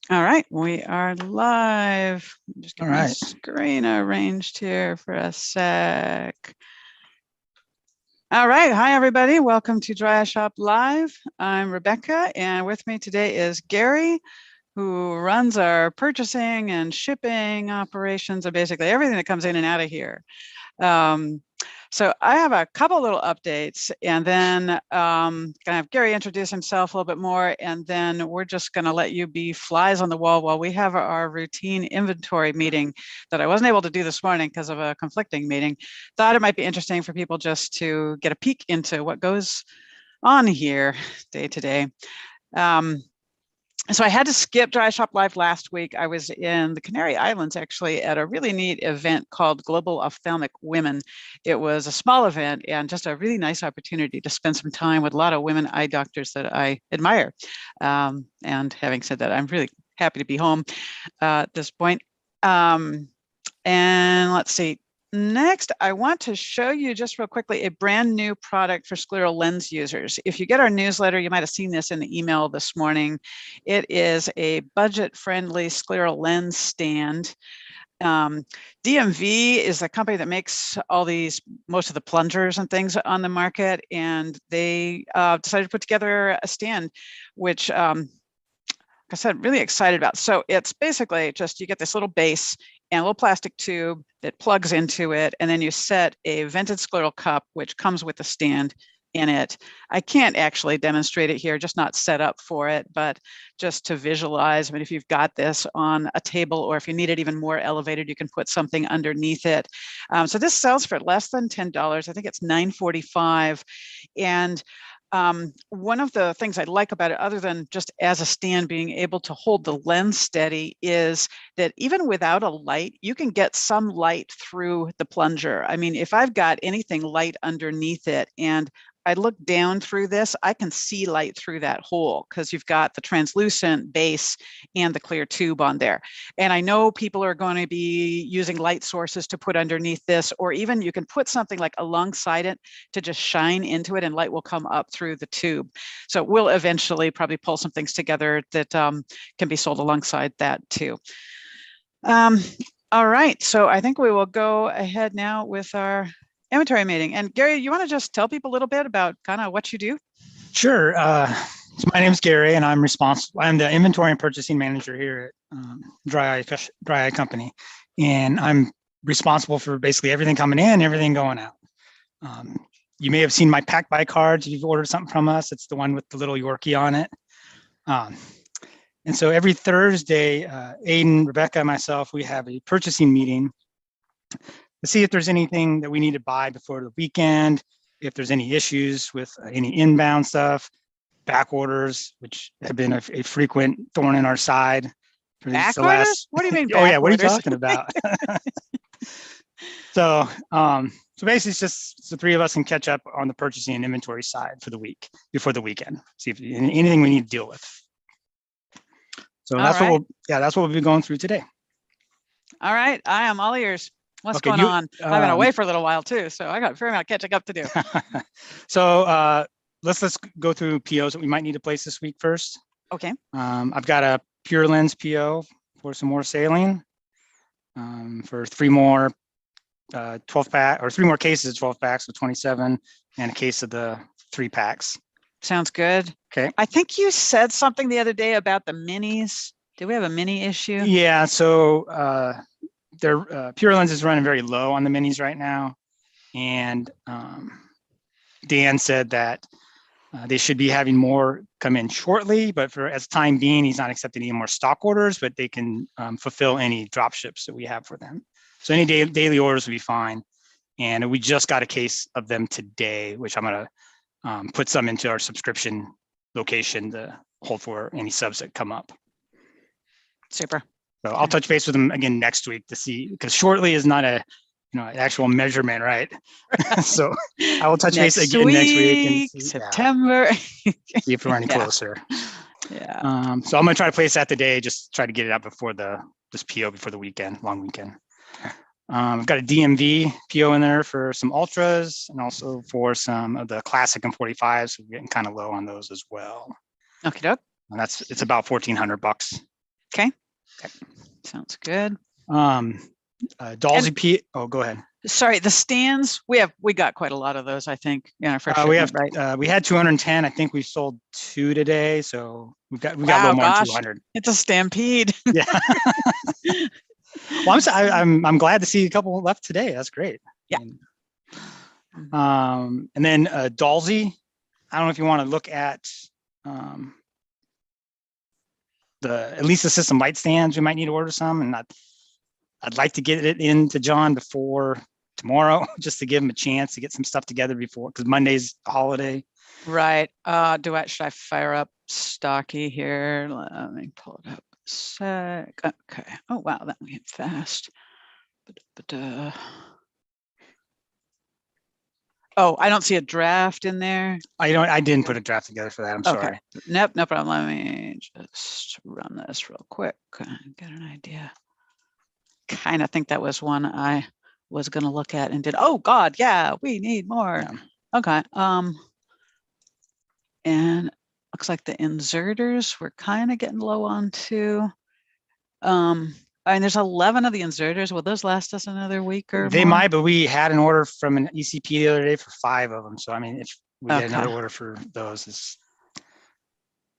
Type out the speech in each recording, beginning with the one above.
All right, we are live. Just get All my right. screen arranged here for a sec. All right, hi everybody. Welcome to Dry Shop Live. I'm Rebecca, and with me today is Gary, who runs our purchasing and shipping operations, and basically everything that comes in and out of here. So I have a couple little updates, and then gonna have Gary introduce himself a little bit more, and then we're just gonna let you be flies on the wall while we have our routine inventory meeting that I wasn't able to do this morning because of a conflicting meeting. Thought it might be interesting for people just to get a peek into what goes on here day to day. So I had to skip Dry Shop Live last week. I was in the Canary Islands actually at a really neat event called Global Ophthalmic Women. It was a small event and just a really nice opportunity to spend some time with a lot of women eye doctors that I admire. And having said that, I'm really happy to be home at this point. And let's see. Next, I want to show you just real quickly a brand new product for scleral lens users. If you get our newsletter, you might have seen this in the email this morning. It is a budget-friendly scleral lens stand. DMV is the company that makes all these, most of the plungers and things on the market, and they decided to put together a stand, which like I said, really excited about. So it's basically just, you get this little base and a little plastic tube that plugs into it, and then you set a vented scleral cup, which comes with a stand in it. I can't actually demonstrate it here, just not set up for it, but just to visualize. I mean, if you've got this on a table, or if you need it even more elevated, you can put something underneath it. So this sells for less than $10. I think it's $9.45. And one of the things I like about it, other than just as a stand being able to hold the lens steady, is that even without a light, you can get some light through the plunger. I mean, if I've got anything light underneath it and I look down through this, I can see light through that hole because you've got the translucent base and the clear tube on there. And I know people are going to be using light sources to put underneath this, or even you can put something like alongside it to just shine into it and light will come up through the tube. So we'll eventually probably pull some things together that can be sold alongside that too. All right, so I think we will go ahead now with our inventory meeting. And Gary, you want to just tell people a little bit about kind of what you do? Sure. So my name is Gary, and I'm responsible. I'm the inventory and purchasing manager here at Dry Eye Company, and I'm responsible for basically everything coming in, everything going out. You may have seen my pack by cards. If you've ordered something from us, it's the one with the little Yorkie on it. And so every Thursday, Aiden, Rebecca, and myself, we have a purchasing meeting to see if there's anything that we need to buy before the weekend, if there's any issues with any inbound stuff, back orders, which have been a frequent thorn in our side for Back the orders? last. What do you mean Oh back yeah, what are you orders? talking about? So basically, it's just the three of us can catch up on the purchasing and inventory side for the week before the weekend. See if anything we need to deal with. So that's what we'll be going through today. All right, I am all ears. What's Okay, going on? I've been away for a little while too, so I got a fair amount of catching up to do. So let's go through POs that we might need to place this week first. Okay. I've got a Pure Lens PO for some more saline, for 3 more 12-pack, or 3 more cases of 12 packs of 27, and a case of the 3 packs. Sounds good. Okay. I think you said something the other day about the minis. Do we have a mini issue? Yeah. So their Pure Lens is running very low on the minis right now, and Dan said that they should be having more come in shortly, but for as time being, he's not accepting any more stock orders, but they can fulfill any drop ships that we have for them. So any daily orders will be fine. And we just got a case of them today, which I'm going to put some into our subscription location to hold for any subs that come up. Super. So I'll touch base with them again next week to see, because shortly is not an actual measurement, right? So I will touch base again next week and see, September. See if we're any closer. Yeah. So I'm gonna try to place that today, just try to get it out before this PO before the weekend, long weekend. I've got a DMV PO in there for some ultras and also for some of the classic M45s. So we're getting kind of low on those as well. Okay, doke. And it's about $1,400. Okay. Okay. Sounds good. Dalsey P. Oh, go ahead. Sorry, the stands, we got quite a lot of those, I think, in our first We shipment, have right? we had 210. I think we sold 2 today, so we got a Wow, little more than gosh, 200. it's a stampede. Yeah. Well, I'm glad to see a couple left today. That's great. Yeah. And then Dalsey, I don't know if you want to look at at least the system light stands. We might need to order some, and I'd like to get it into John before tomorrow, just to give him a chance to get some stuff together before, because Monday's a holiday. Right. Should I fire up Stocky here? Let me pull it up a sec. Okay. Oh wow, that went fast. Oh, I don't see a draft in there. I didn't put a draft together for that. I'm sorry. Nope, no problem. Let me just run this real quick and get an idea. Kind of think that was one I was going to look at and did. Oh God, yeah, we need more. Yeah. Okay. And looks like the inserters we're kind of getting low on too. I mean, there's 11 of the inserters. Will those last us another week or They more? might, but we had an order from an ECP the other day for 5 of them. So I mean, if we get another order for those, it's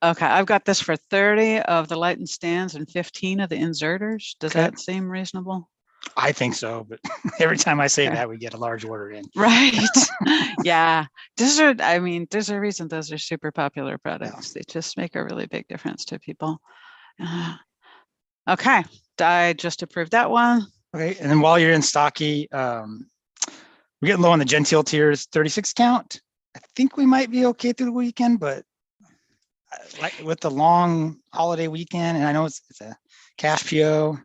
okay. I've got this for 30 of the light and stands and 15 of the inserters. Does that seem reasonable? I think so, but every time I say that, we get a large order in. Right. Yeah. There's a reason those are super popular products. They just make a really big difference to people. Okay. I just approved that one. Okay. And then while you're in Stocky, we're getting low on the Gentile tiers 36 count. I think we might be okay through the weekend, but like with the long holiday weekend, and I know it's a cash PO.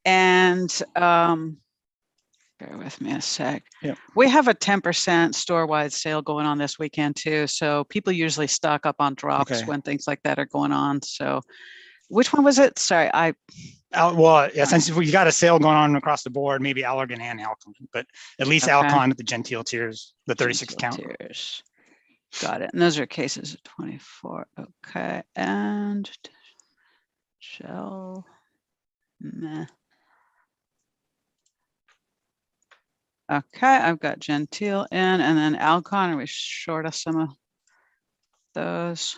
And bear with me a sec. Yep. We have a 10% store-wide sale going on this weekend too. So people usually stock up on drops when things like that are going on. So which one was it? Sorry, well, yeah, since we got a sale going on across the board, maybe Allergan and Alcon, but at least Alcon at the Gentile tiers, the 36 count. Tiers. Got it. And those are cases of 24. Okay. And shell. Meh. Okay, I've got Gentile in, and then Alcon. Are we short of some of those?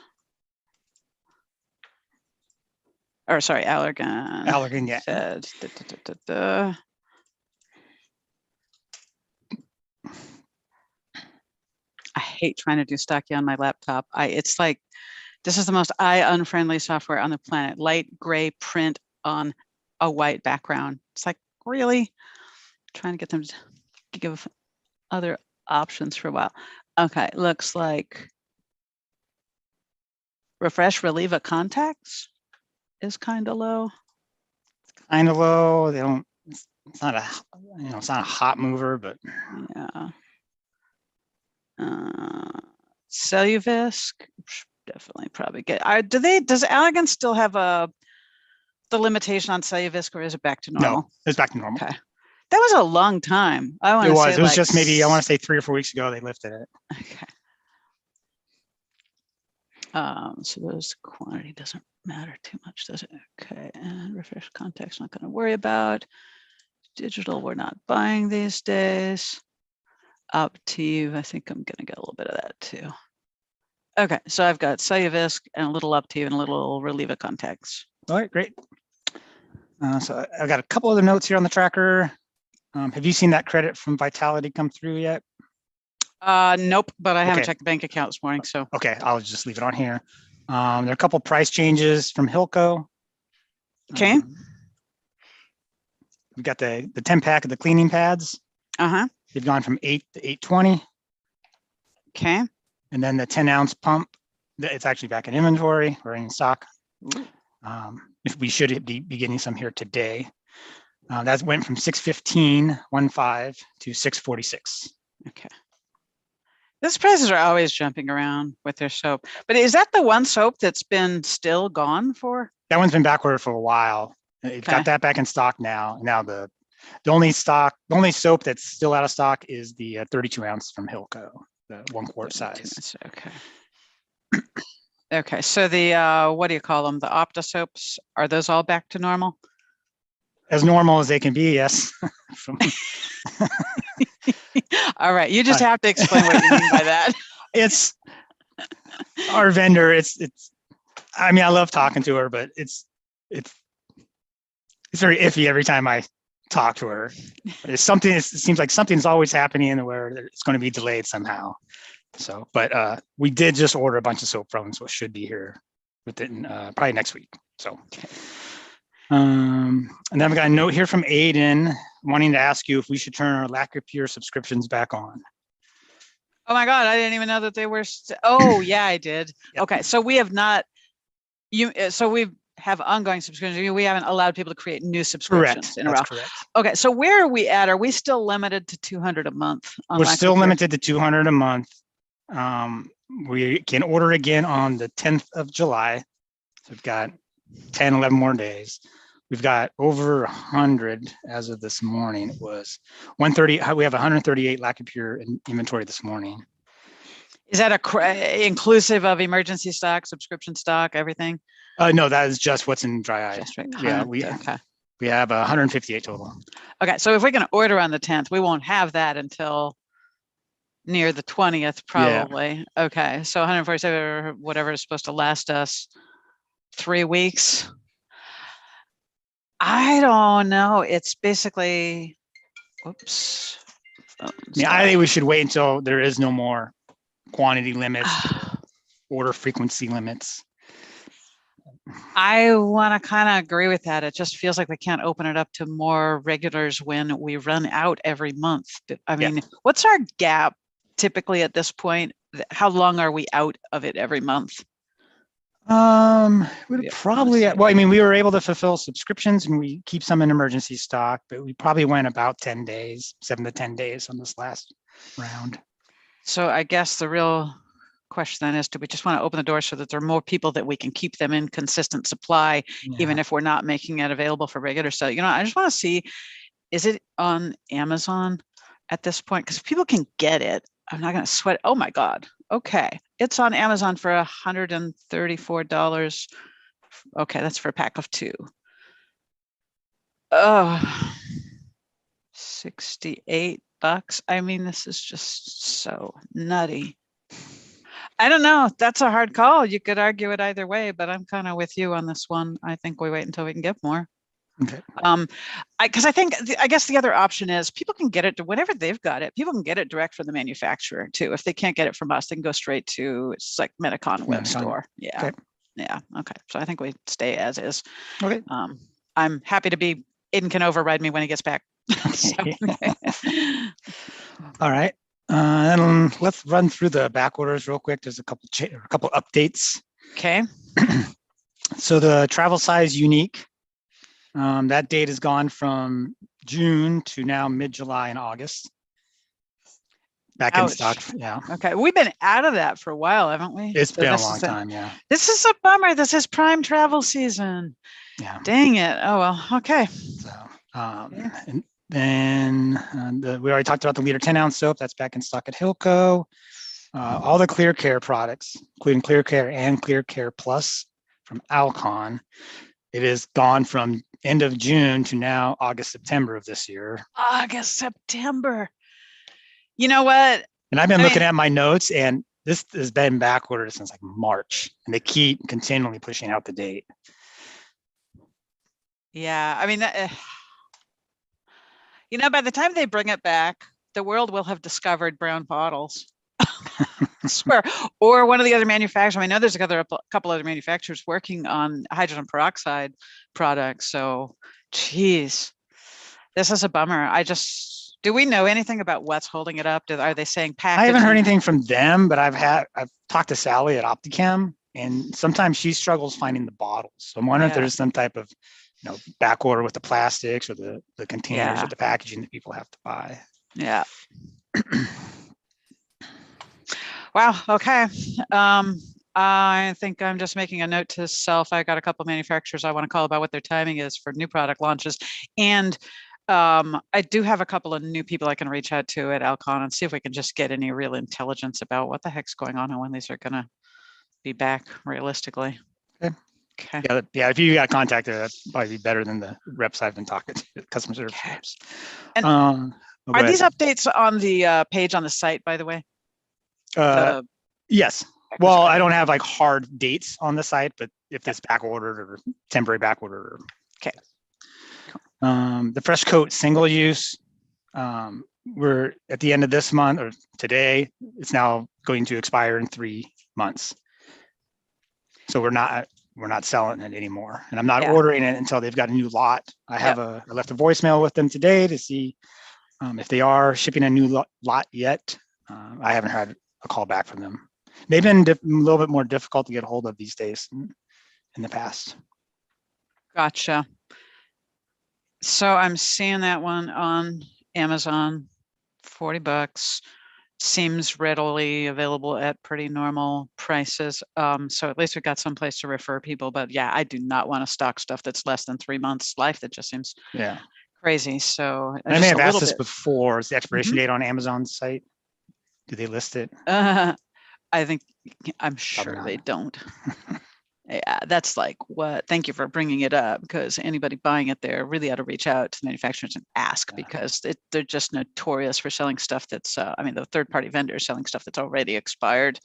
Or sorry, Allergan. Allergan, yeah. Said, I hate trying to do Stocky on my laptop. It's like, this is the most eye-unfriendly software on the planet. Light gray print on a white background. It's like, really? Trying to get them to give other options for a while. Okay, looks like refresh Relieva contacts is kind of low. It's kind of low. They don't. It's not a. It's not a hot mover, but yeah. Celluvisc definitely probably get. Does Allergan still have the limitation on Celluvisc, or is it back to normal? No, it's back to normal. Okay. That was a long time. It was just maybe, I want to say 3 or 4 weeks ago, they lifted it. Okay. So those quantity doesn't matter too much, does it? Okay, and refresh contacts, not going to worry about. Digital, we're not buying these days. Optive, I think I'm going to get a little bit of that too. Okay, so I've got Celluvisc and a little Optive and a little Relieva contacts. All right, great. So I've got a couple other notes here on the tracker. Have you seen that credit from Vitality come through yet? Nope, but I haven't checked the bank account this morning, so. Okay, I'll just leave it on here. There are a couple price changes from Hilco. Okay. We've got the 10 pack of the cleaning pads. They've gone from 8 to 820. Okay. And then the 10-ounce pump, it's actually back in inventory or in stock. If we should be getting some here today. That went from 615.15 to 646. Okay. These prices are always jumping around with their soap. But is that the one soap that's been still gone for? That one's been backward for a while. It's got that back in stock now. Now the only soap that's still out of stock is the 32 ounce from Hilco, the 1 quart size. Okay. Okay, so the what do you call them? The Opta soaps, are those all back to normal? As normal as they can be, yes. From, All right, you just have to explain what you mean by that. it's our vendor. It's. I mean, I love talking to her, but it's very iffy every time I talk to her. It's something. It seems like something's always happening where it's going to be delayed somehow. So, but we did just order a bunch of soap from them, so it should be here within probably next week. So, and then we got a note here from Aiden wanting to ask you if we should turn our Lacquer Pure subscriptions back on. Oh my God, I didn't even know that they were. Oh yeah, I did. Yep. Okay, so we have not. So we have ongoing subscriptions. We haven't allowed people to create new subscriptions in a row. Correct. Okay, so where are we at? Are we still limited to 200 a month? We're still limited to 200 a month. We can order again on the 10th of July. So we've got 10, 11 more days. We've got over 100 as of this morning. It was 130. We have 138 Lacquer Pure in inventory this morning. Is that inclusive of emergency stock, subscription stock, everything? No, that is just what's in dry eye. Just right. Yeah, we have 158 total. Okay, so if we're going to order on the 10th, we won't have that until near the 20th, probably. Yeah. Okay, so 147 or whatever is supposed to last us 3 weeks. I don't know. It's basically, oops. Yeah, I think we should wait until there is no more quantity limits, order frequency limits. I want to kind of agree with that. It just feels like we can't open it up to more regulars when we run out every month. I mean, what's our gap typically at this point? How long are we out of it every month? We'd probably, well, I mean, we were able to fulfill subscriptions and we keep some in emergency stock, but we probably went about 10 days, 7 to 10 days on this last round. So I guess the real question then is, do we just want to open the door so that there are more people that we can keep them in consistent supply, even if we're not making it available for regular sale? You know, I just want to see, is it on Amazon at this point? Because people can get it. I'm not going to sweat. Oh my God. Okay. It's on Amazon for $134. Okay. That's for a pack of 2. Oh, $68. I mean, this is just so nutty. I don't know. That's a hard call. You could argue it either way, but I'm kind of with you on this one. I think we wait until we can get more. Okay. Because I guess the other option is people can get it to whenever they've got it. People can get it direct from the manufacturer too. If they can't get it from us, they can go straight to, it's like Medicon web store. Yeah. Okay. Yeah. Okay. So I think we stay as is. Okay. I'm happy to be. Aiden can override me when he gets back. All right. And let's run through the back orders real quick. There's a couple updates. Okay. So the travel size unique. That date has gone from June to now mid-July and August. Back in stock, yeah. Okay, we've been out of that for a while, haven't we? It's been a long time, yeah. This is a bummer. This is prime travel season. Yeah. Dang it. Oh, well, okay. So, and then we already talked about the liter 10-ounce soap. That's back in stock at Hilco. All the Clear Care products, including Clear Care and Clear Care Plus from Alcon. It is gone from end of June to now August, September of this year. August, September. You know what? And I've been looking at my notes, and this has been back ordered since like March, and they keep continually pushing out the date. Yeah, I mean, you know, by the time they bring it back, the world will have discovered brown bottles. I swear. Or one of the other manufacturers. I know there's a couple other manufacturers working on hydrogen peroxide products. So, geez, this is a bummer. Do we know anything about what's holding it up? Are they saying packaging? I haven't heard anything from them, but I've talked to Sally at Opticam, and sometimes she struggles finding the bottles. So I'm wondering if there's some type of, back order with the plastics or the containers or the packaging that people have to buy. Yeah. Wow. Okay. I think I'm just making a note to self. I got a couple of manufacturers I want to call about what their timing is for new product launches. And I do have a couple of new people I can reach out to at Alcon and see if we can just get any real intelligence about what the heck's going on and when these are going to be back realistically. Okay. Okay. Yeah. If you got contacted, that'd probably be better than the reps I've been talking to, customer service Okay. reps. And Oh, go Are ahead. these updates on the page on the site, by the way? Yes. Well, I don't have like hard dates on the site, but if it's back ordered or temporary back order. Okay. The fresh coat single use, we're at the end of this month or today, it's now going to expire in 3 months. So we're not selling it anymore, and I'm not ordering it until they've got a new lot. I left a voicemail with them today to see if they are shipping a new lot yet. I haven't had a call back from them. They've been a little bit more difficult to get a hold of these days than in the past. Gotcha. So I'm seeing that one on Amazon, $40. Seems readily available at pretty normal prices. So at least we've got some place to refer people. But yeah, I do not want to stock stuff that's less than 3 months life. That just seems crazy. So I may have asked this before. Is the expiration date on Amazon's site? Do they list it? I'm sure they don't. Yeah, that's like what. Thank you for bringing it up, because anybody buying it there really ought to reach out to manufacturers and ask, because they're just notorious for selling stuff that's, the third-party vendors selling stuff that's already expired.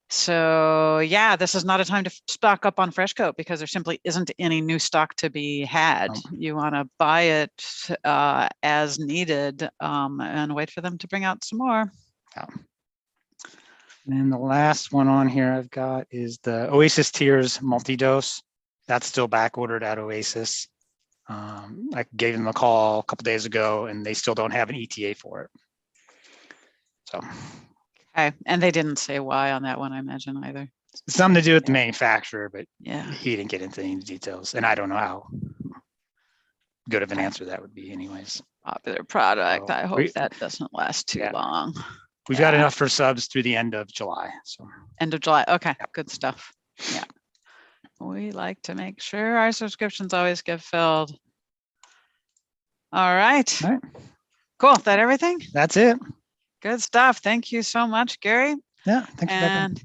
So yeah, this is not a time to stock up on fresh coat, because there simply isn't any new stock to be had. You want to buy it as needed and wait for them to bring out some more. And the last one on here I've got is the Oasis Tears multi-dose. That's still back ordered at Oasis. I gave them a call a couple days ago, and they still don't have an ETA for it. So. Okay, and they didn't say why on that one, I imagine, either. It's something to do with the manufacturer, but yeah, he didn't get into any details, and I don't know how good of an answer that would be anyways. Popular product. So I hope that doesn't last too long. We've got enough for subs through the end of July. So end of July. Okay, good stuff. Yeah. We like to make sure our subscriptions always get filled. All right. Cool. Is that everything? That's it. Good stuff. Thank you so much, Gary. Yeah, thanks, and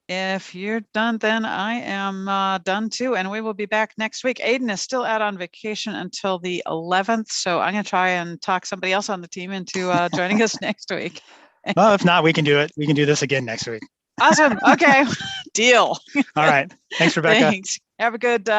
if you're done, then I am done too. And we will be back next week. Aiden is still out on vacation until the 11th. So I'm going to try and talk somebody else on the team into joining us next week. Well, if not, we can do it. We can do this again next week. Awesome. Okay. Deal. All right. Thanks, Rebecca. Thanks. Have a good